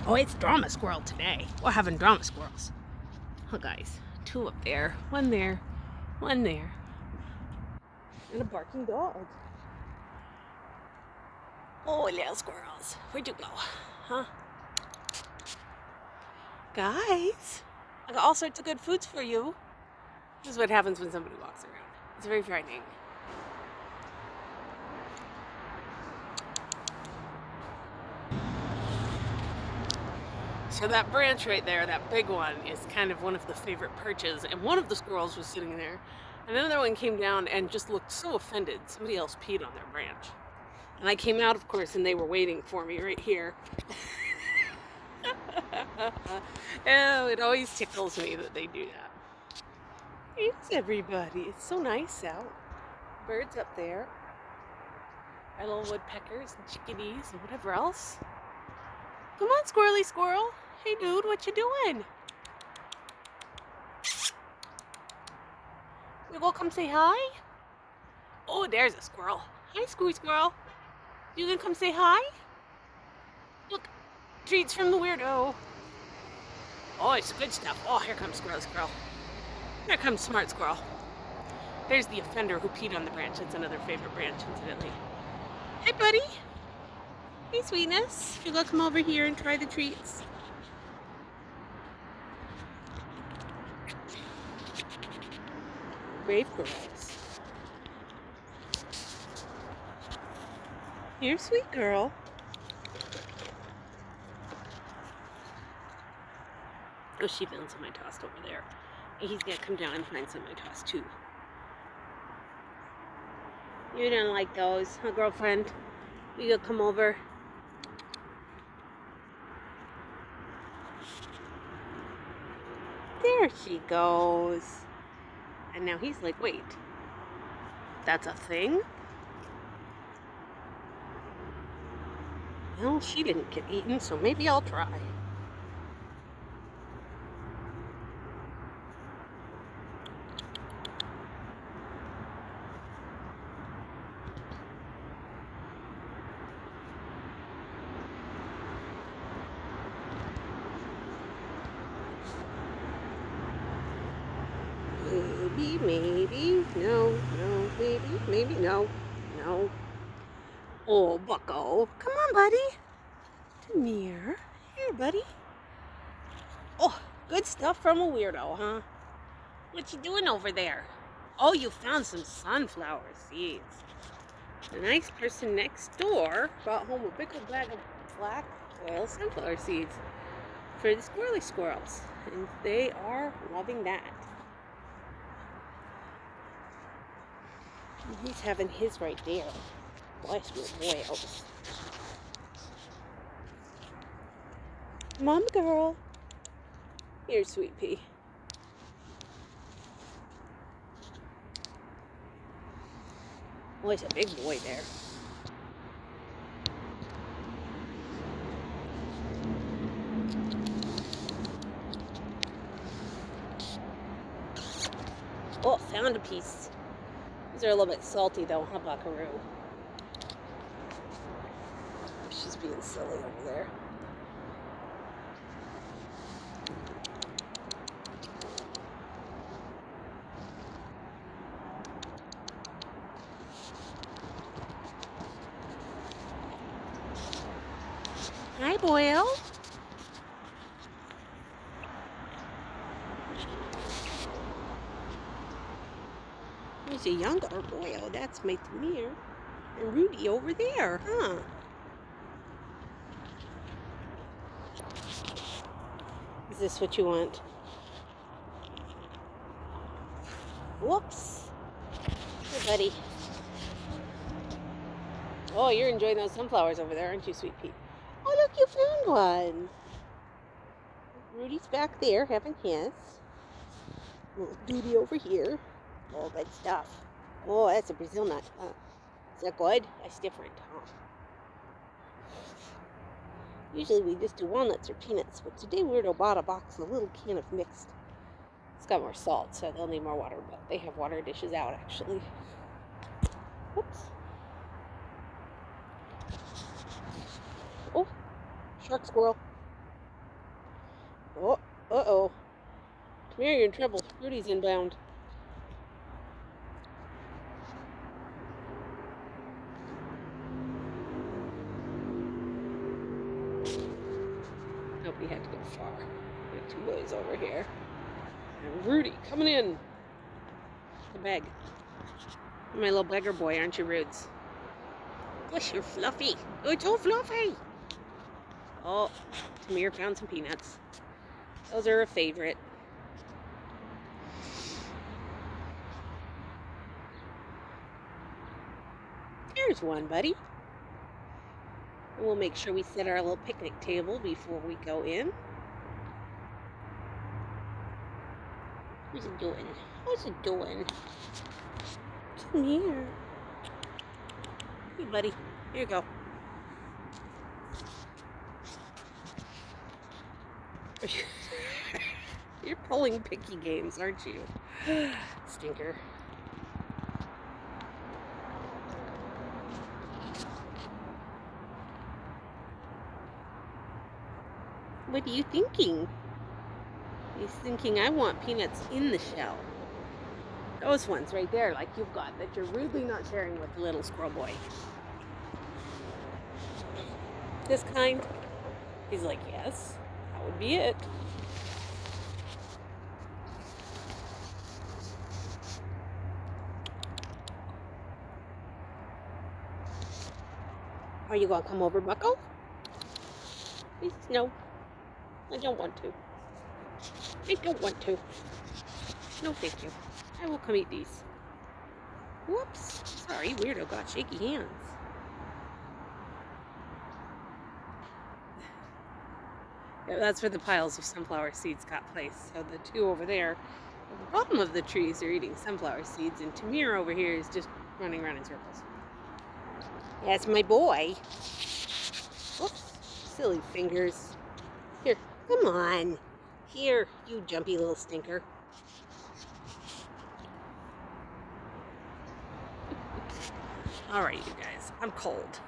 Oh, it's drama squirrel today. We're having drama squirrels. Oh, guys. 2 up there. 1 there. 1 there. And a barking dog. Oh, little squirrels. Where'd you go? Huh? Guys, I got all sorts of good foods for you. This is what happens when somebody walks around. It's very frightening. So that branch right there, that big one, is kind of one of the favorite perches, and one of the squirrels was sitting there, and another one came down and just looked so offended. Somebody else peed on their branch. And I came out, of course, and they were waiting for me right here. Oh, it always tickles me that they do that. Here's everybody. It's so nice out. Birds up there. Our little woodpeckers and chickadees and whatever else. Come on, squirrely squirrel. Hey, dude, what you doing? You go come say hi? Oh, there's a squirrel. Hi, squirrel. You gonna come say hi? Look, treats from the weirdo. Oh, it's good stuff. Oh, here comes squirrel. Here comes smart squirrel. There's the offender who peed on the branch. That's another favorite branch, incidentally. Hey, buddy. Hey, sweetness. You gonna come over here and try the treats? Brave girls. You're a sweet girl. Oh, she found some I tossed over there. And he's gonna come down and find some I tossed too. You don't like those, huh, girlfriend? You gonna come over? There she goes. And now he's like, wait, that's a thing? Well, she didn't get eaten, so maybe I'll try. Maybe, no, maybe, no. Oh, bucko. Come on, buddy. Come here. Here, buddy. Oh, good stuff from a weirdo, huh? What you doing over there? Oh, you found some sunflower seeds. The nice person next door brought home a big old bag of black oil sunflower seeds for the squirrely squirrels, and they are loving that. And he's having his right there. Bless your boils. Mom girl. Here's Sweet Pea. Boy, it's a big boy there. Oh, found a piece. These are a little bit salty though, huh, buckaroo? She's being silly over there. Hi, Boyle. There's a younger Boyle. That's my Tamir. And Rudy over there, huh? Is this what you want? Whoops. Hey, buddy. Oh, you're enjoying those sunflowers over there, aren't you, Sweet Pea? Oh, look, you found one. Rudy's back there having his. Little Duty over here. Oh, good stuff. Oh, that's a Brazil nut. Is that good? That's different, huh? Usually we just do walnuts or peanuts, but today Weirdo bought a box of a little can of mixed. It's got more salt, so they'll need more water, but they have water dishes out, actually. Whoops. Oh, shark squirrel. Oh, uh-oh. Come here, you're in trouble. Rudy's inbound. Nobody had to go far. We have two boys over here. And Rudy coming in. The bag. You're my little beggar boy, aren't you, Rudes? Gosh, you're fluffy. You're so fluffy. Oh, Tamir found some peanuts. Those are a favorite. There's one, buddy. And we'll make sure we set our little picnic table before we go in. What's it doing? What's it doing? Come here. Hey, buddy. Here you go. You're pulling picky games, aren't you? Stinker. What are you thinking? He's thinking I want peanuts in the shell. Those ones right there, like you've got, that you're rudely not sharing with the little squirrel boy. This kind? He's like, yes, that would be it. Are you gonna come over, Bucko? No, I don't want to. I don't want to. No, thank you. I will come eat these. Whoops. Sorry, weirdo got shaky hands. Yeah, that's where the piles of sunflower seeds got placed. So the two over there at the bottom of the trees are eating sunflower seeds, and Tamir over here is just running around in circles. That's my boy. Whoops. Silly fingers. Here, come on. Here, you jumpy little stinker. All right, you guys, I'm cold.